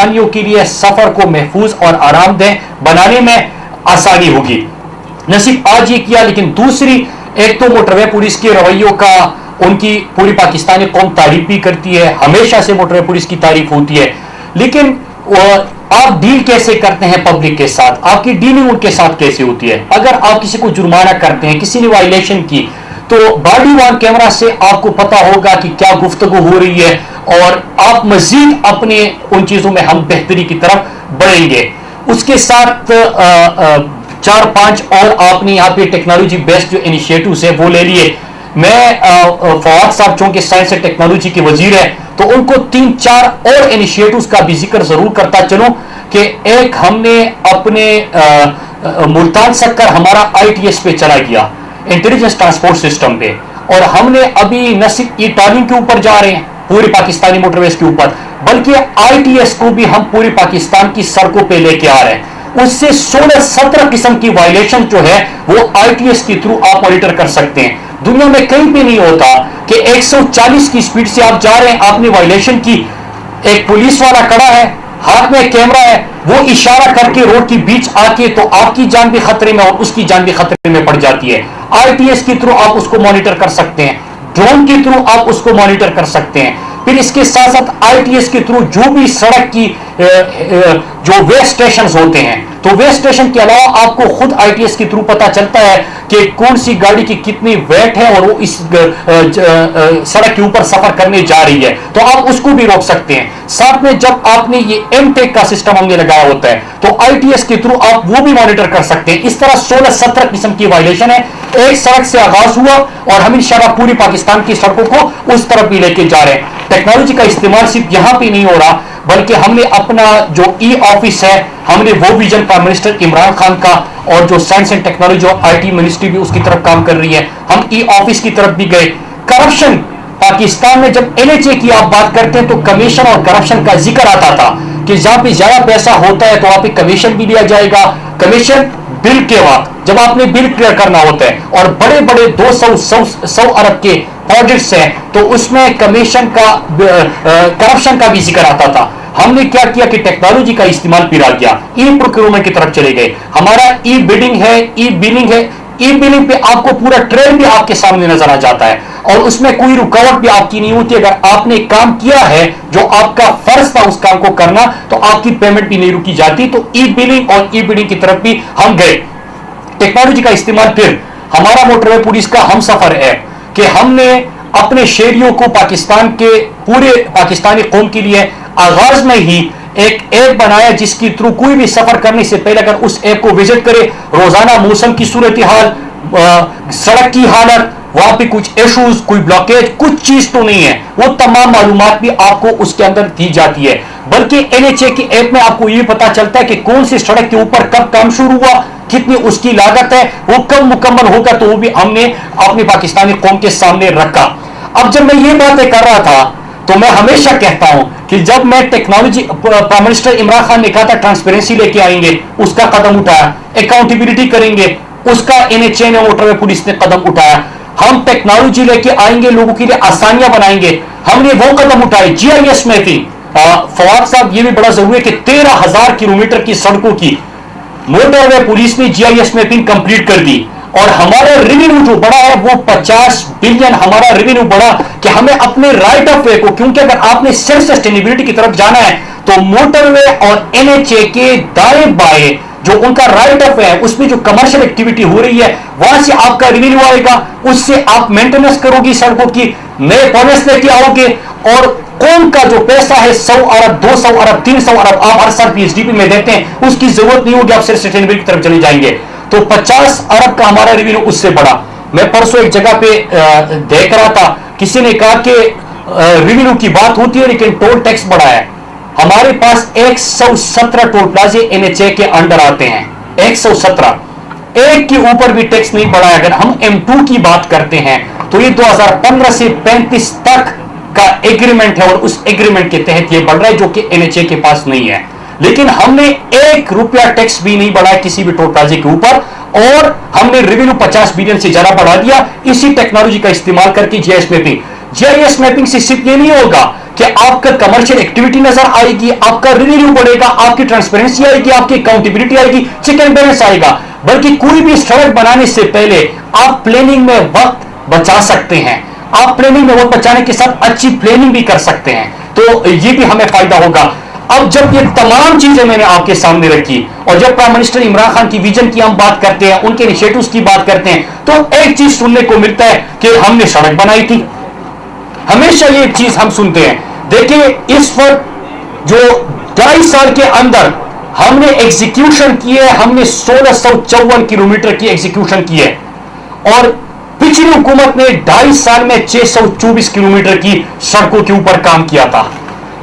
पाकिस्तानियों के लिए सफर को महफूज और आरामदेह बनाने में आसानी होगी। न सिर्फ आज ये किया, लेकिन दूसरी, एक तो मोटरवे पुलिस के रवैयों का उनकी पूरी पाकिस्तानी कौम तारीफ भी करती है, हमेशा से मोटरवे पुलिस की तारीफ होती है, लेकिन आप डील कैसे करते हैं पब्लिक के साथ, आपकी डीलिंग उनके साथ कैसे होती है। अगर आप किसी को जुर्माना करते हैं, किसी ने वायलेशन की, तो बॉडी वॉर्न कैमरा से आपको पता होगा कि क्या गुफ्तगू हो रही है और आप मजीद अपने उन चीजों में हम बेहतरी की तरफ बढ़ेंगे। उसके साथ 4-5 और आपने यहाँ पे टेक्नोलॉजी बेस्ड जो इनिशिएटिव्स है वो ले लिए। मैं फवाद साहब चूंकि साइंस एंड टेक्नोलॉजी के वजीर है, तो उनको 3-4 और इनिशिएटिव्स का भी जिक्र जरूर करता चलूं कि एक हमने अपने मुल्तान सक्कर हमारा ITS पे चला गया, इंटेलिजेंस ट्रांसपोर्ट सिस्टम पे, और हमने अभी न सिर्फ ई टॉलिंग के ऊपर जा रहे हैं पूरी पाकिस्तानी मोटरवेज के ऊपर, बल्कि ITS को भी हम पूरी पाकिस्तान की सड़कों पे लेके आ रहे हैं। उससे 16-17 किस्म की वायलेशन जो है वो ITS के थ्रू आप मॉनिटर कर सकते हैं। दुनिया में कहीं पे नहीं होता कि 140 की स्पीड से आप जा रहे हैं, आपने वायलेशन की, एक पुलिस वाला खड़ा है, हाथ में कैमरा है, वो इशारा करके रोड के बीच आके, तो आपकी जान भी खतरे में और उसकी जान भी खतरे में पड़ जाती है। ITS के थ्रू आप उसको मॉनिटर कर सकते हैं, ड्रोन के थ्रू आप उसको मॉनिटर कर सकते हैं। फिर इसके साथ साथ ITS के थ्रू जो भी सड़क की जो वे स्टेशन होते हैं, तो वे स्टेशन के अलावा आपको खुद ITS के थ्रू पता चलता है कि कौन सी गाड़ी की कितनी वेट है और वो इस सड़क के ऊपर सफर करने जा रही है, तो आप उसको भी रोक सकते हैं। साथ में जब आपने ये MTEC का सिस्टम हमने लगाया होता है, तो ITS के थ्रू आप वो भी मॉनिटर कर सकते हैं। इस तरह 16-17 किस्म की वायलेशन है। एक सड़क से आगाज हुआ और हम इंशाल्लाह पूरी पाकिस्तान की सड़कों को उस तरफ भी लेके जा रहे हैं। टेक्नोलॉजी का इस्तेमाल सिर्फ यहां पे नहीं हो रहा, बल्कि हमने अपना जो ऑफिस है, हमने वो vision prime minister Imran Khan का, और जो साइंस एंड टेक्नोलॉजी और IT मिनिस्ट्री भी उसकी तरफ काम कर रही है, हम ऑफिस की तरफ भी गए। करप्शन पाकिस्तान में, जब NHA की आप बात करते हैं तो कमीशन और करप्शन का जिक्र आता था कि जहां पे ज्यादा पैसा होता है तो वहां पे कमीशन भी लिया जाएगा। कमीशन बिल के वक्त जब आपने बिल क्लियर करना होता है और बड़े बड़े 200 अरब के प्रोजेक्ट्स हैं, तो उसमें कमीशन का करप्शन का भी जिक्र आता था। हमने क्या किया कि टेक्नोलॉजी का इस्तेमाल फिर आ गया, प्रोक्योरमेंट की तरफ चले गए। हमारा बिडिंग है, बिलिंग है। बिलिंग पे आपको पूरा ट्रेल भी आपके सामने नजर आ जाता है और उसमें कोई रुकावट भी आपकी नहीं होती। अगर आपने काम किया है जो आपका फर्ज था उस काम को करना, तो आपकी पेमेंट भी नहीं रुकी जाती। तो बिलिंग और बिडिंग की तरफ भी हम गए। टेक्नोलॉजी का इस्तेमाल फिर हमारा मोटरवे पुलिस का हम सफर है कि हमने अपने शहरियों को, पाकिस्तान के पूरे पाकिस्तानी कौम के लिए आगाज में ही एक ऐप बनाया जिसके थ्रू कोई भी सफर करने से पहले अगर उस ऐप को विजिट करे, रोजाना मौसम की सूरत हाल, सड़क की हालत, वहां पे कुछ इश्यूज, कोई ब्लॉकेज, कुछ चीज तो नहीं है, वो तमाम मालूमात भी आपको उसके अंदर दी जाती है। बल्कि NHA की ऐप में आपको ये पता चलता है कि कौन सी सड़क के ऊपर कब काम शुरू हुआ, कितनी उसकी लागत है, वो कब मुकम्मल होगा, तो वो भी हमने अपनी पाकिस्तानी कौम के सामने रखा। अब जब मैं ये बातें कर रहा था तो मैं हमेशा कहता हूं कि जब मैं technology, prime minister Imran Khan ने कहा था ट्रांसपेरेंसी लेके आएंगे, उसका कदम उठाया, अकाउंटेबिलिटी करेंगे, उसका NHA ने, मोटरवे पुलिस ने कदम उठाया। हम टेक्नोलॉजी लेके आएंगे, लोगों के लिए आसानियां बनाएंगे, हमने वो कदम उठाए। GIS मैपिंग, फवाद साहब ये भी बड़ा जरूरी है कि 13,000 किलोमीटर की सड़कों की मोटरवे पुलिस ने GIS मैपिंग कंप्लीट कर दी और हमारा रेवेन्यू जो बढ़ा है वो 50 बिलियन हमारा रेवेन्यू बढ़ा कि हमें अपने राइट ऑफ वे को, क्योंकि अगर आपने सेल्फ सस्टेनेबिलिटी की तरफ जाना है तो मोटरवे और NHA के दाएं बाएं जो उनका राइट ऑफ वे है, उसमें जो कमर्शियल एक्टिविटी हो रही है वहां से आपका रेवेन्यू आएगा, उससे आप मेंटेनेंस करोगी सड़कों की, नए प्रोजेक्ट्स लेके आओगे और कौन का जो पैसा है 100 अरब, 200 अरब, 300 अरब आप हर साल PSDP में देते हैं, उसकी जरूरत नहीं होगी, आप सिर्फ सस्टेनेबिलिटी की तरफ चले जाएंगे। तो 50 अरब का हमारा रेवेन्यू उससे बढ़ा। मैं परसों एक जगह पे देख रहा था, किसी ने कहा कि रेवेन्यू की बात होती है लेकिन टोल टैक्स बढ़ा है। हमारे पास 117 टोल प्लाजे NHA के अंडर आते हैं, 117, एक के ऊपर भी टैक्स नहीं बढ़ा है। अगर हम M2 की बात करते हैं तो ये 2015 से 35 तक का एग्रीमेंट है और उस एग्रीमेंट के तहत ये बढ़ रहा है, जो कि NHA के पास नहीं है। लेकिन हमने 1 रुपया टैक्स भी नहीं बढ़ाया किसी भी टोल प्लाजे के ऊपर और हमने रेवेन्यू 50 बिलियन से ज्यादा बढ़ा दिया इसी टेक्नोलॉजी का इस्तेमाल करके। GIS मैपिंग से सिर्फ ये नहीं होगा कि आपका कमर्शियल एक्टिविटी नजर आएगी, आपका रेवेन्यू बढ़ेगा, आपकी ट्रांसपेरेंसी आएगी, आपकी अकाउंटेबिलिटी आएगी, चेक एंड बैलेंस आएगा। बल्कि कोई भी सड़क बनाने से पहले आप प्लानिंग में वक्त बचा सकते हैं, आप प्लानिंग में वक्त बचाने के साथ अच्छी प्लानिंग भी कर सकते हैं, तो ये भी हमें फायदा होगा। अब जब ये तमाम चीजें मैंने आपके सामने रखी और जब प्राइम मिनिस्टर इमरान खान की विजन की हम बात करते हैं, उनके इनिशिएटिव्स की बात करते हैं, तो एक चीज सुनने को मिलता है कि हमने सड़क बनाई थी। हमेशा ये चीज हम सुनते हैं। देखिए इस वक्त जो 2.5 साल के अंदर हमने एग्जीक्यूशन की है, हमने 1654 किलोमीटर की एग्जीक्यूशन की है और पिछली हुकूमत ने 2.5 साल में 624 किलोमीटर की सड़कों के ऊपर काम किया था।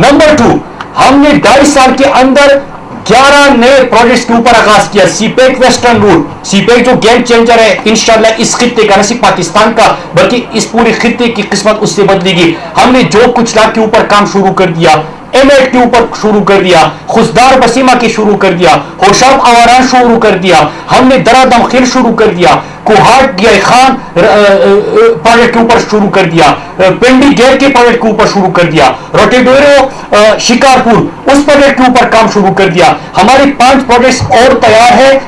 नंबर 2, हमने 2.5 साल के अंदर 11 नए प्रोजेक्ट्स के ऊपर आगाज किया। सीपेक वेस्टर्न रूट, सीपेक जो गेम चेंजर है इंशाल्लाह इस खित्ते का, न सिर्फ पाकिस्तान का बल्कि इस पूरे खित्ते की किस्मत उससे बदलेगी। हमने जो कुछ लाख के ऊपर काम शुरू कर दिया, एमएड के ऊपर शुरू कर दिया, खुशदार बसीमा के शुरू कर दिया, होशाब आवारान शुरू कर दिया, हमने दरादम खिल शुरू कर दिया, कोहाट दिया खान प्रोजेक्ट के ऊपर शुरू कर दिया, पिंडी गेट के प्रोजेक्ट के ऊपर शुरू कर दिया, रोटेडोरो शिकारपुर उस प्रोजेक्ट के ऊपर काम शुरू कर दिया। हमारे 5 प्रोजेक्ट्स और तैयार है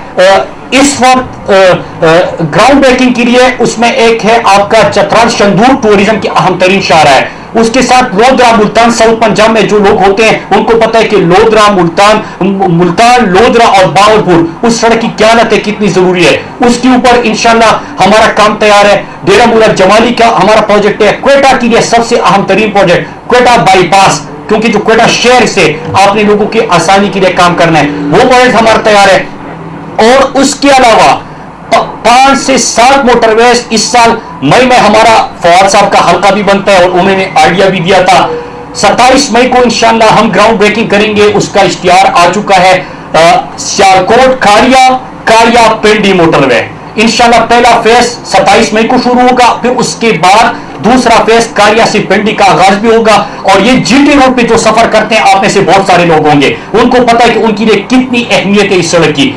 इस वक्त ग्राउंड ब्रेकिंग के लिए। उसमें एक है आपका चतराल शंदूर टूरिज्म की अहम तरीन शारा है, उसके साथ लोधरा मुल्तान। साउथ पंजाब में जो लोग होते हैं उनको पता है कि लोधरा मुल्तान लोधरा और बावलपुर उस सड़क की क्या हालत है, कितनी जरूरी है। उसके ऊपर इंशाल्लाह हमारा काम तैयार है। डेरा मुला जमाली का हमारा प्रोजेक्ट है। क्वेटा के लिए सबसे अहम तरीन प्रोजेक्ट क्वेटा बाईपास, क्योंकि जो क्वेटा शहर से आपने लोगों की आसानी के लिए काम करना है, वो प्रोजेक्ट हमारा तैयार है। और उसके अलावा 5 से 7 मोटरवेज इस साल मई में हमारा फवाद साहब का हल्का भी बनता है और उन्होंने आइडिया भी दिया था। 27 मई को इंशाल्लाह हम ग्राउंड ब्रेकिंग करेंगे, उसका इश्तिहार आ चुका है। सियालकोट कारिया पिंडी मोटरवे इंशाल्लाह पहला फेज 27 मई को शुरू होगा, फिर उसके बाद दूसरा फेज कारिया से पिंडी का आगाज भी होगा। और ये जीटी रोड पे जो सफर करते हैं आप में से बहुत सारे लोग होंगे, उनको पता है कि उनके लिए कितनी अहमियत है इस सड़क की।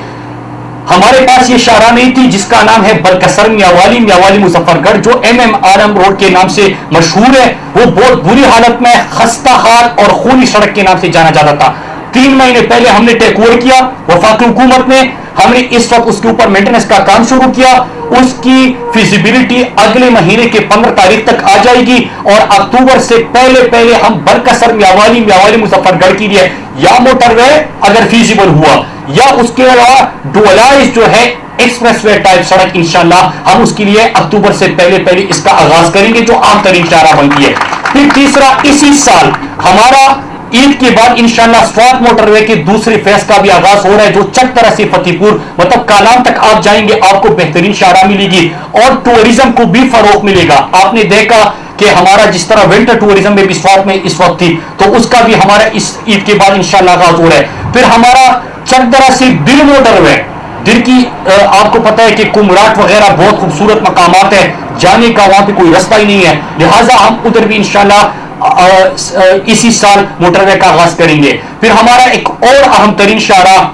हमारे पास ये शाहरा नहीं थी जिसका नाम है बलकसर मियावाली मुजफ्फरगढ़, जो MM रोड के नाम से मशहूर है। वो बहुत बुरी हालत में खस्ता हाल और खूनी सड़क के नाम से जाना जाता था। 3 महीने पहले हमने टेक ओवर किया वफाकी हुकूमत ने, हमने इस वक्त उसके ऊपर मेंटेनेंस का काम शुरू किया। उसकी फिजिबिलिटी अगले महीने के 15 तारीख तक आ जाएगी और अक्टूबर से पहले हम बलकसर मियावाली मुजफ्फरगढ़ के लिए या मोटरवे अगर फिजिबल हुआ या उसके अलावा डुअलाइज जो है एक्सप्रेसवे टाइप सड़क इंशाल्लाह हम उसके लिए अक्टूबर से पहले इसका आगाज करेंगे, जो आम तरीन शाहरा बनती है। फिर तीसरा, इसी साल हमारा ईद के बाद इंशाल्लाह स्वात मोटरवे के दूसरे फेज का भी आगाज हो रहा है, जो चकतरा से फतेहपुर मतलब कालाम तक आप जाएंगे, आपको बेहतरीन शाहरा मिलेगी और टूरिज्म को भी फरोग मिलेगा। आपने देखा कि हमारा जिस तरह विंटर टूरिज्म में भी स्वात में इस वक्त थी, तो उसका भी हमारा इस ईद के बाद इंशाल्लाह आगाज हो रहा है। फिर हमारा चकदरा से दिल मोटरवे, दिल की आपको पता है कि कुमराट वगैरह बहुत खूबसूरत मकामात है, जाने का वहां पे कोई रास्ता ही नहीं है, लिहाजा हम उधर भी इंशाल्लाह इसी साल मोटरवे का आगाज करेंगे। फिर हमारा एक और अहम तरीन शाहरा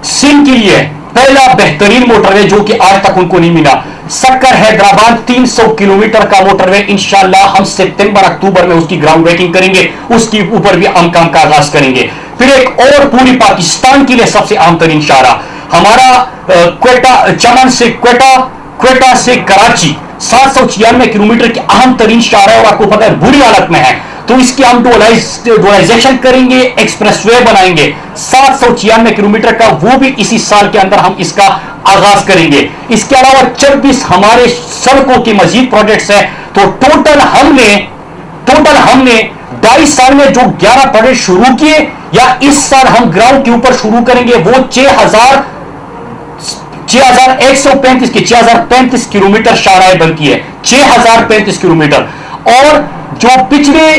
सिंध के लिए पहला बेहतरीन मोटरवे जो कि आज तक उनको नहीं मिला, सक्कर हैदराबाद 300 किलोमीटर का मोटरवे इंशाल्लाह हम सितंबर अक्टूबर में उसकी ग्राउंड ब्रेकिंग करेंगे, उसके ऊपर भी हम काम का आगाज करेंगे। फिर एक और पूरी पाकिस्तान के लिए सबसे अहम तरीन शाहरा हमारा क्वेटा चमन से क्वेटा से कराची 796 किलोमीटर की अहम तरीन शाहरा है और आपको पता है बुरी हालत में है, तो इसकी हम डुअलाइजेशन करेंगे, एक्सप्रेसवे बनाएंगे 796 किलोमीटर का, वो भी इसी साल के अंदर हम इसका आगाज करेंगे। इसके अलावा 24 हमारे सड़कों के मजीद प्रोजेक्ट्स हैं, तो टोटल हमने 2.5 साल में जो 11 प्रोजेक्ट शुरू किए या इस साल हम ग्राउंड के ऊपर शुरू करेंगे, वो 6035 किलोमीटर शाहराए बनती है, 6035 किलोमीटर। और जो पिछले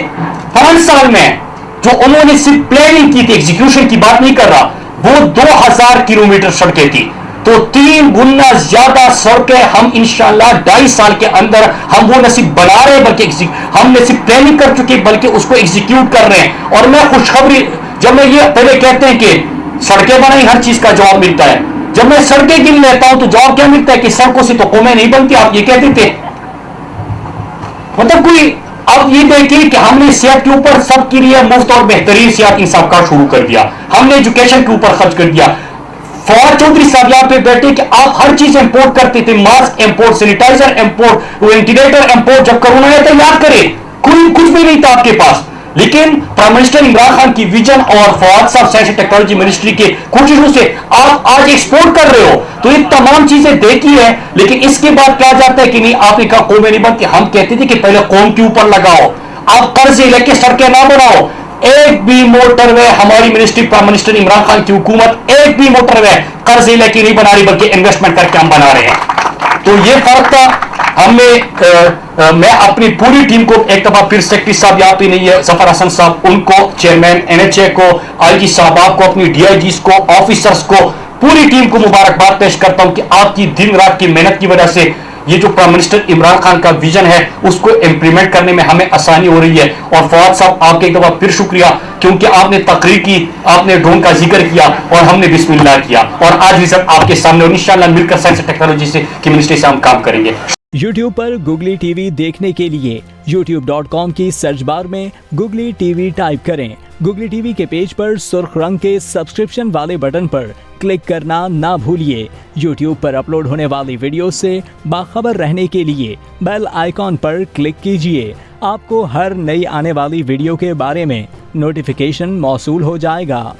5 साल में जो उन्होंने सिर्फ प्लानिंग की थी, एग्जीक्यूशन की बात नहीं कर रहा, वो 2000 किलोमीटर सड़कें थी, तो 3 गुना ज्यादा सड़कें हम इंशाल्लाह 2.5 साल के अंदर हम वो न सिर्फ बना रहे हैं बल्कि हम न सिर्फ प्लानिंग कर चुके बल्कि उसको एग्जीक्यूट कर रहे हैं। और मैं खुशखबरी, जब मैं ये पहले कहते हैं कि सड़कें बनाई हर चीज का जवाब मिलता है, जब मैं सड़कें गिन लेता हूं तो जवाब क्या मिलता है कि सड़कों से तो कौमें नहीं बनती, आप ये कहते थे। मतलब कोई अब ये देखिए कि हमने सेहत के ऊपर सबके लिए मुफ्त और बेहतरीन सेहत इंसाफ कार्ड शुरू कर दिया, हमने एजुकेशन के ऊपर खर्च कर दिया। फवाद चौधरी साहब यहाँ पे बैठे कि आप हर चीज इंपोर्ट करते थे, mask import, sanitiser import, ventilator import, जब कोरोना आया था याद करें कुछ भी नहीं था आपके पास। लेकिन प्राइम मिनिस्टर इमरान खान की विजन और फवाद साहब साइंस एंड टेक्नोलॉजी मिनिस्ट्री के कोशिशों से आप आज एक्सपोर्ट कर रहे हो, तो ये तमाम चीजें देखी है। लेकिन इसके बाद क्या जाता है कि नहीं, आपने कहा कौमें नहीं बनती। हम कहते थे कि पहले कौम के ऊपर लगाओ, आप कर्जे लेके सड़कें ना बनाओ। एक भी मोटरवे हमारी ministry prime minister Imran Khan की हुकूमत एक भी मोटरवे कर्जे लेके नहीं बना रही, बल्कि इन्वेस्टमेंट करके हम बना रहे हैं। तो ये फर्क था। हमने मैं अपनी पूरी टीम को एक दफा फिर सेक्रेटरी साहब यहाँ पे नहीं है, जफर हसन साहब, उनको, चेयरमैन NHA को, IG साहब को, अपनी DIGs को, ऑफिसर्स को, पूरी टीम को मुबारकबाद पेश करता हूं कि आपकी दिन रात की मेहनत की वजह से ये जो प्राइम मिनिस्टर इमरान खान का विजन है उसको इंप्लीमेंट करने में हमें आसानी हो रही है। और फवाद साहब आपके एक दफा फिर शुक्रिया, क्योंकि आपने तकरीर की, आपने ड्रोन का जिक्र किया और हमने बिस्मिल्लाह किया, और आज रिजल्ट आपके सामने, और इंशाल्लाह मिलकर साइंस एंड टेक्नोलॉजी से की मिनिस्ट्री से हम काम करेंगे। YouTube पर Googly TV देखने के लिए youtube.com की सर्च बार में Googly TV टाइप करें। Googly TV के पेज पर सुर्ख रंग के सब्सक्रिप्शन वाले बटन पर क्लिक करना ना भूलिए। YouTube पर अपलोड होने वाली वीडियो से बाखबर रहने के लिए बेल आइकॉन पर क्लिक कीजिए। आपको हर नई आने वाली वीडियो के बारे में नोटिफिकेशन मौसूल हो जाएगा।